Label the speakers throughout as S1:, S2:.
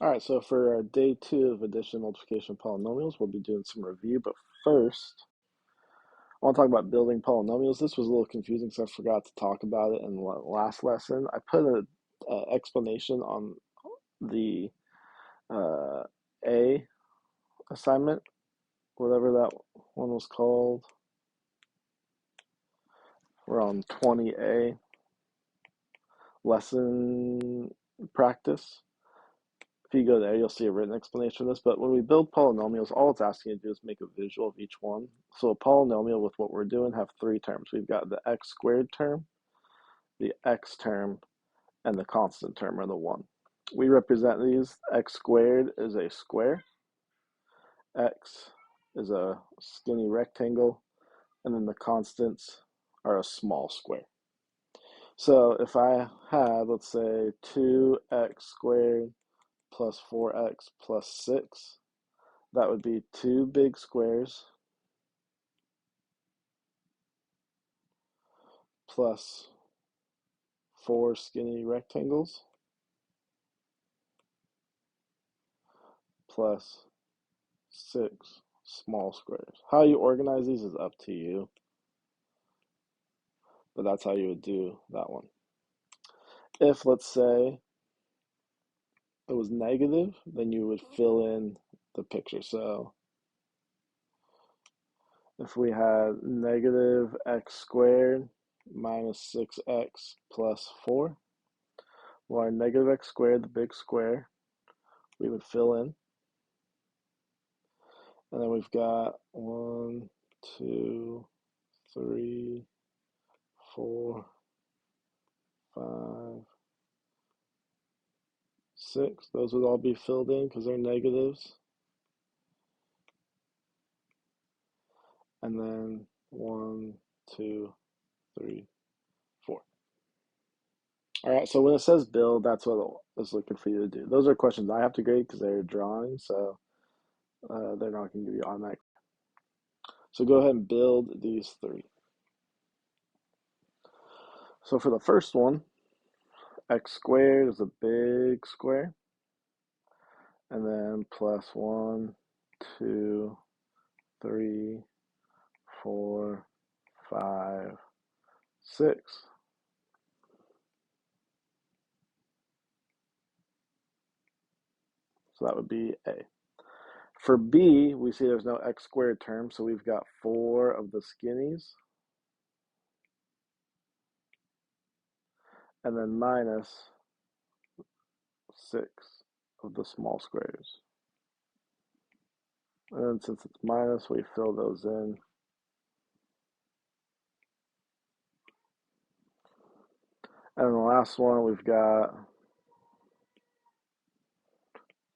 S1: All right, so for day 2 of addition, multiplication, polynomials, we'll be doing some review. But first, I want to talk about building polynomials. This was a little confusing because I forgot to talk about it in the last lesson. I put an explanation on the uh, A assignment, whatever that one was called. We're on 20A, lesson practice. If you go there, you'll see a written explanation of this. But when we build polynomials, all it's asking you to do is make a visual of each one. So a polynomial with what we're doing have 3 terms. We've got the x squared term, the x term, and the constant term, or the 1. We represent these. X squared is a square, x is a skinny rectangle, and then the constants are a small square. So if I had, let's say, 2x squared plus 4x plus 6, that would be 2 big squares plus 4 skinny rectangles plus 6 small squares. How you organize these is up to you, but that's how you would do that one. If, let's say, it was negative, then you would fill in the picture. So if we had negative x squared minus 6x plus 4, well, our negative x squared, the big square, we would fill in. And then we've got 1, 2, 3, 4, 5, 6. Those would all be filled in because they're negatives. And then 1, 2, 3, 4. All right, so when it says build, that's what it's looking for you to do. Those are questions I have to grade because they're drawing, so they're not going to give you automatic. So go ahead and build these 3. So for the first one, x squared is a big square, and then plus 1, 2, 3, 4, 5, 6. So that would be A. For B, we see there's no x squared term, so we've got 4 of the skinnies, and then minus 6 of the small squares. And then since it's minus, we fill those in. And the last one, we've got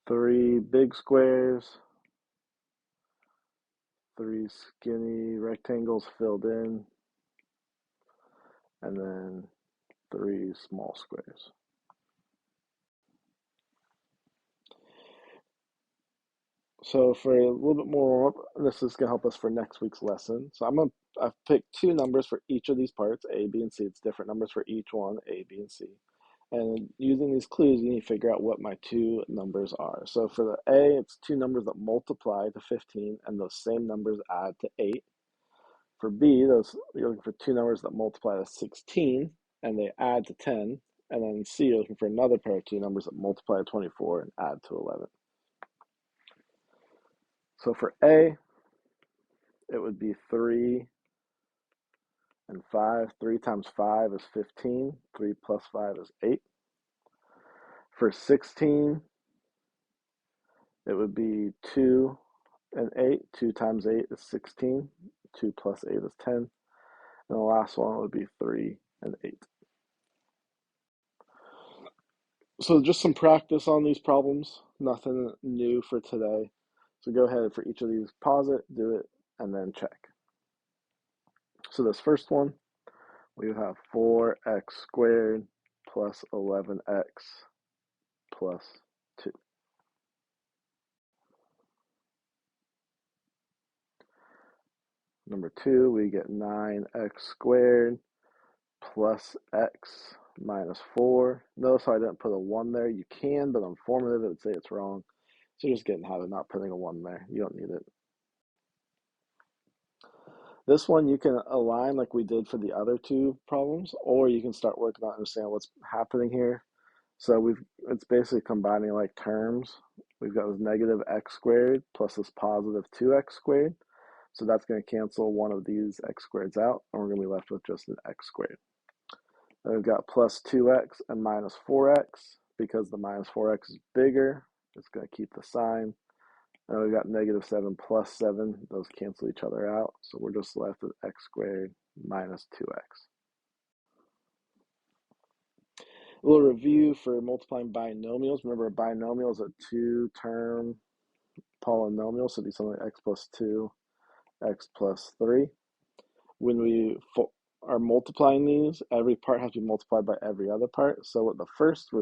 S1: 3 big squares, 3 skinny rectangles filled in, and then 3 small squares. So for a little bit more, this is gonna help us for next week's lesson. So I've picked 2 numbers for each of these parts, A, B, and C. It's different numbers for each one, A, B, and C. And using these clues, you need to figure out what my 2 numbers are. So for the A, it's 2 numbers that multiply to 15, and those same numbers add to 8. For B, you're looking for 2 numbers that multiply to 16, and they add to 10. And then C, you're looking for another pair of 2 numbers that multiply to 24 and add to 11. So for A, it would be 3 and 5. 3 times 5 is 15. 3 plus 5 is 8. For 16, it would be 2 and 8. 2 times 8 is 16. 2 plus 8 is 10. And the last one would be 3 and 8. So just some practice on these problems. Nothing new for today. So go ahead for each of these, pause it, do it, and then check. So this first one, we have 4x squared plus 11x plus 2. Number 2, we get 9x squared plus x minus 4. Notice how I didn't put a 1 there. You can, but on formative, it would say it's wrong. So just get in the habit of not putting a 1 there. You don't need it. This one you can align like we did for the other two problems, or you can start working on understand what's happening here. So it's basically combining like terms. We've got this negative x squared plus this positive 2x squared. So that's going to cancel one of these x squareds out, and we're going to be left with just an x squared. Then we've got plus 2x and minus 4x. Because the minus 4x is bigger, it's going to keep the sign. And we've got negative 7 plus 7. Those cancel each other out. So we're just left with x squared minus 2x. A little review for multiplying binomials. Remember, a binomial is a two-term polynomial, so it'd be something like x plus 2, x plus 3. When we are multiplying these, every part has to be multiplied by every other part. So what the first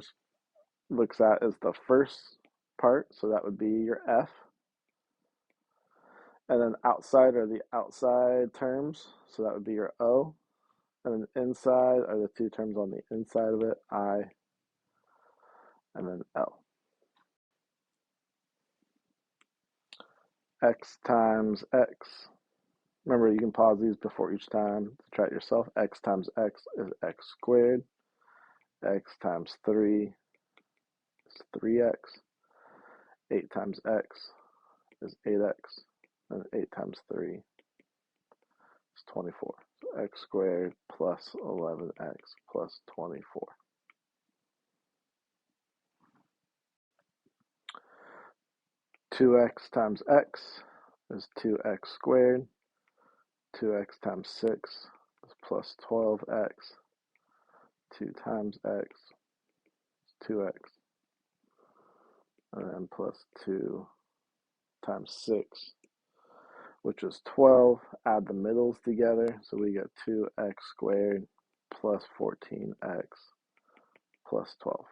S1: looks at is the first part, so that would be your f. And then outside are the outside terms, so that would be your o. And then inside are the two terms on the inside of it, I and then L. X times X. Remember, you can pause these before each time to try it yourself. X times X is X squared. X times 3 is 3X. 8 times X is 8X. And 8 times 3 is 24. So X squared plus 11X plus 24. Two x times x is 2x squared. 2x times 6 is plus 12x. 2 times x is 2x. And then plus 2 times 6, which is 12. Add the middles together, so we get 2x squared plus 14x plus 12.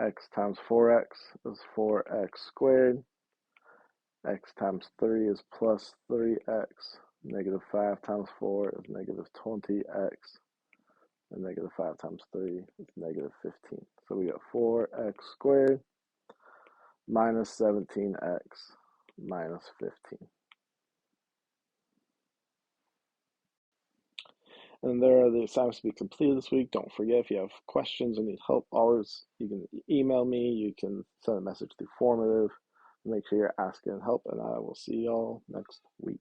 S1: X times 4x is 4x squared. X times 3 is plus 3x. Negative 5 times 4 is negative 20x. And negative 5 times 3 is negative 15. So we got 4x squared minus 17x minus 15. And there are the assignments to be completed this week. Don't forget, if you have questions or need help, always you can email me. You can send a message through formative. Make sure you're asking help, and I will see y'all next week.